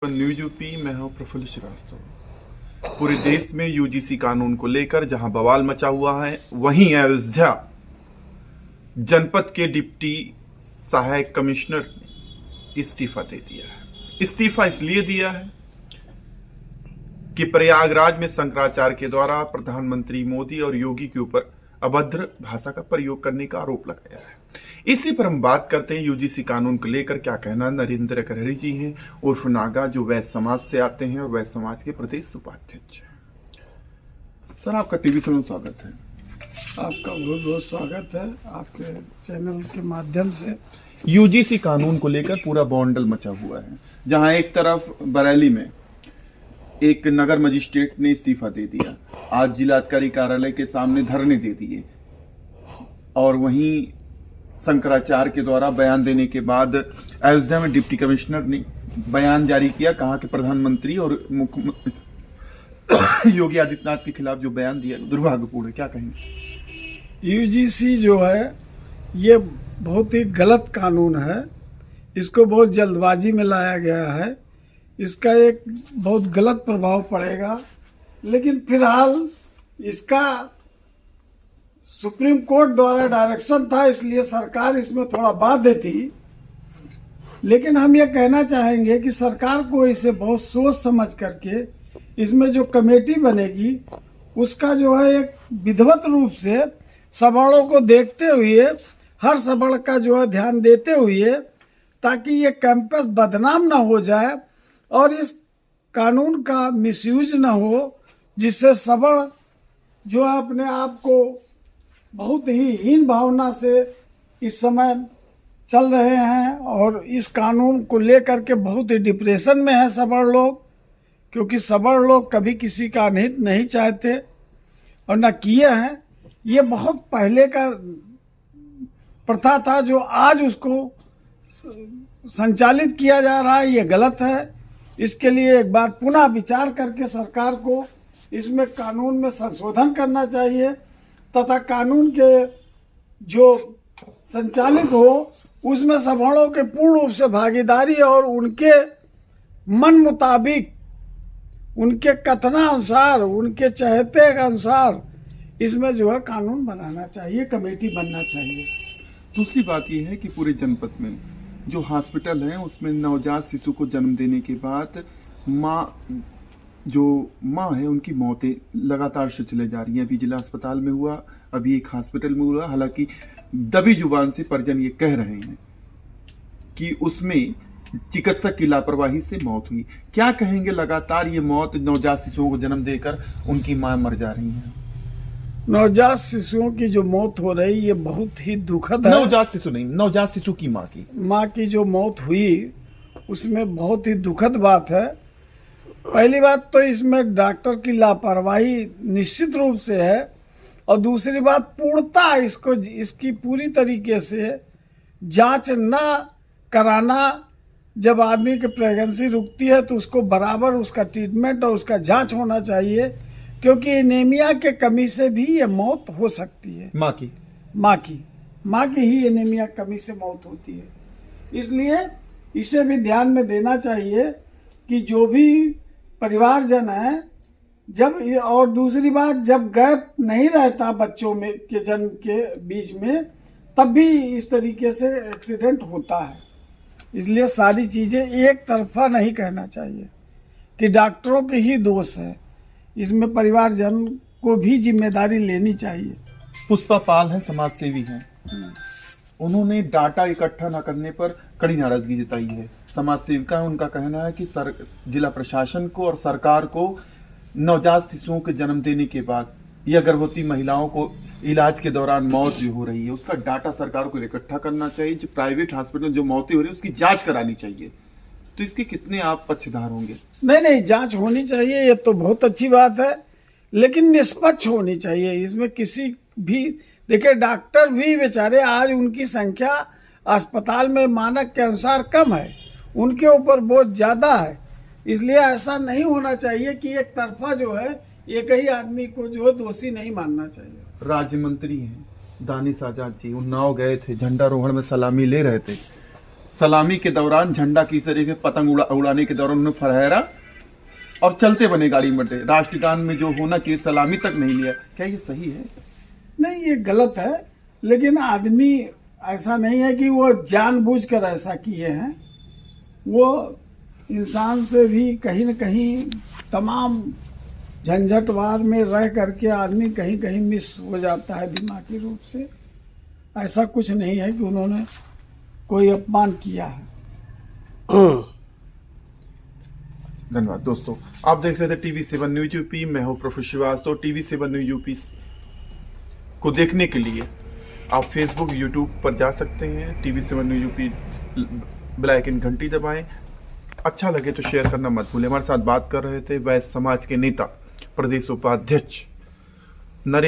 News UP. मैं हूं प्रफुल्ल श्रीवास्तव। पूरे देश में यूजीसी कानून को लेकर जहां बवाल मचा हुआ है, वहीं अयोध्या जनपद के डिप्टी सहायक कमिश्नर ने इस्तीफा दे दिया है। इस्तीफा इसलिए दिया है कि प्रयागराज में शंकराचार्य के द्वारा प्रधानमंत्री मोदी और योगी के ऊपर अभद्र भाषा का प्रयोग करने का आरोप लगाया है। इसी पर हम बात करते हैं यूजीसी कानून को लेकर क्या कहना। नरेंद्र करहरी जी हैं उर्फ नागा, जो वैश्य समाज से आते हैं और वैश्य समाज के प्रदेश उपाध्यक्ष हैं। सर, आपका टीवी में स्वागत है। आपका बहुत बहुत स्वागत है आपके चैनल के माध्यम से। यूजीसी कानून को लेकर पूरा बौंडल मचा हुआ है, जहां एक तरफ बरेली में एक नगर मजिस्ट्रेट ने इस्तीफा दे दिया, आज जिलाधिकारी कार्यालय के सामने धरने दे दिए, और वहीं शंकराचार्य के द्वारा बयान देने के बाद अयोध्या में डिप्टी कमिश्नर ने बयान जारी किया। कहा कि प्रधानमंत्री और मुख्यमंत्री योगी आदित्यनाथ के खिलाफ जो बयान दिया दुर्भाग्यपूर्ण है। क्या कहेंगे? यूजीसी जो है ये बहुत ही गलत कानून है। इसको बहुत जल्दबाजी में लाया गया है। इसका एक बहुत गलत प्रभाव पड़ेगा, लेकिन फिलहाल इसका सुप्रीम कोर्ट द्वारा डायरेक्शन था, इसलिए सरकार इसमें थोड़ा बाध्य थी। लेकिन हम ये कहना चाहेंगे कि सरकार को इसे बहुत सोच समझ करके इसमें जो कमेटी बनेगी उसका जो है एक विधिवत रूप से सवर्णों को देखते हुए, हर सवर्ण का जो है ध्यान देते हुए, ताकि ये कैंपस बदनाम ना हो जाए और इस कानून का मिसयूज ना हो, जिससे सवर्ण जो है अपने आप को बहुत ही हीन भावना से इस समय चल रहे हैं और इस कानून को लेकर के बहुत ही डिप्रेशन में है सवर्ण लोग, क्योंकि सवर्ण लोग कभी किसी का अनहित नहीं चाहते और न किए हैं। ये बहुत पहले का प्रथा था जो आज उसको संचालित किया जा रहा है। ये गलत है। इसके लिए एक बार पुनः विचार करके सरकार को इसमें कानून में संशोधन करना चाहिए तथा कानून के जो संचालित हो उसमें सवर्णों के पूर्ण रूप से भागीदारी और उनके मन मुताबिक, उनके कथनानुसार, उनके चाहते के अनुसार इसमें जो है कानून बनाना चाहिए, कमेटी बनना चाहिए। दूसरी बात यह है कि पूरे जनपद में जो हॉस्पिटल है उसमें नवजात शिशु को जन्म देने के बाद माँ है उनकी मौतें लगातार से चले जा रही हैं। अभी जिला अस्पताल में हुआ, अभी एक हॉस्पिटल में हुआ। हालांकि दबी जुबान से परिजन ये कह रहे हैं कि उसमें चिकित्सक की लापरवाही से मौत हुई। क्या कहेंगे? लगातार ये मौत, नवजात शिशुओं को जन्म देकर उनकी मां मर जा रही हैं। नवजात शिशुओं की जो मौत हो रही ये बहुत ही दुखद है। नवजात शिशु नहीं, नवजात शिशु की माँ की जो मौत हुई उसमें बहुत ही दुखद बात है। पहली बात तो इसमें डॉक्टर की लापरवाही निश्चित रूप से है, और दूसरी बात पूर्णता इसकी पूरी तरीके से जांच न कराना। जब आदमी की प्रेगनेंसी रुकती है तो उसको बराबर उसका ट्रीटमेंट और उसका जांच होना चाहिए, क्योंकि एनीमिया के कमी से भी ये मौत हो सकती है। माँ की ही एनीमिया कमी से मौत होती है। इसलिए इसे भी ध्यान में देना चाहिए कि जो भी परिवारजन है, जब, और दूसरी बात, जब गैप नहीं रहता बच्चों में के जन्म के बीच में, तब भी इस तरीके से एक्सीडेंट होता है। इसलिए सारी चीजें एक तरफा नहीं कहना चाहिए कि डॉक्टरों के ही दोष है। इसमें परिवारजन को भी जिम्मेदारी लेनी चाहिए। पुष्पा पाल है, समाज सेवी हैं, उन्होंने डाटा इकट्ठा न करने पर कड़ी नाराजगी जताई है। समाज सेविका, उनका कहना है कि जिला प्रशासन को और सरकार को नवजात शिशुओं के जन्म देने के बाद या गर्भवती महिलाओं को इलाज के दौरान मौत जो हो रही है उसका डाटा सरकार को इकट्ठा करना चाहिए। जो प्राइवेट हॉस्पिटल जो मौतें हो रही है उसकी जांच करानी चाहिए। तो इसके कितने आप पक्षधर होंगे? नहीं, जांच होनी चाहिए, ये तो बहुत अच्छी बात है, लेकिन निष्पक्ष होनी चाहिए। इसमें किसी भी, देखिए डॉक्टर भी बेचारे आज उनकी संख्या अस्पताल में मानक के अनुसार कम है, उनके ऊपर बहुत ज्यादा है। इसलिए ऐसा नहीं होना चाहिए कि एक तरफा जो है एक ही आदमी को जो है दोषी नहीं मानना चाहिए। राज्य मंत्री हैं दानिश आजाद जी, उन्नाव गए थे, झंडारोहण में सलामी ले रहे थे। सलामी के दौरान झंडा की तरह के पतंग उड़ाने के दौरान उन्होंने फहराया और चलते बने गाड़ी में बैठे। राष्ट्रगान में जो होना चाहिए सलामी तक नहीं लिया। क्या ये सही है? नहीं, ये गलत है। लेकिन आदमी ऐसा नहीं है कि वो जानबूझकर ऐसा किए हैं। वो इंसान से भी कहीं न कहीं तमाम झंझटवार में रह करके आदमी कहीं कहीं मिस हो जाता है दिमागी रूप से। ऐसा कुछ नहीं है कि उन्होंने कोई अपमान किया है। धन्यवाद दोस्तों, आप देख रहे थे TV7 न्यूज यूपी। मैं हूं professor Srivastava. TV7 news UP को देखने के लिए आप फेसबुक यूट्यूब पर जा सकते हैं। TV7 news UP bell icon घंटी दबाएं। अच्छा लगे तो शेयर करना मत भूलें। हमारे साथ बात कर रहे थे वैश्य समाज के नेता प्रदेश उपाध्यक्ष नरेंद्र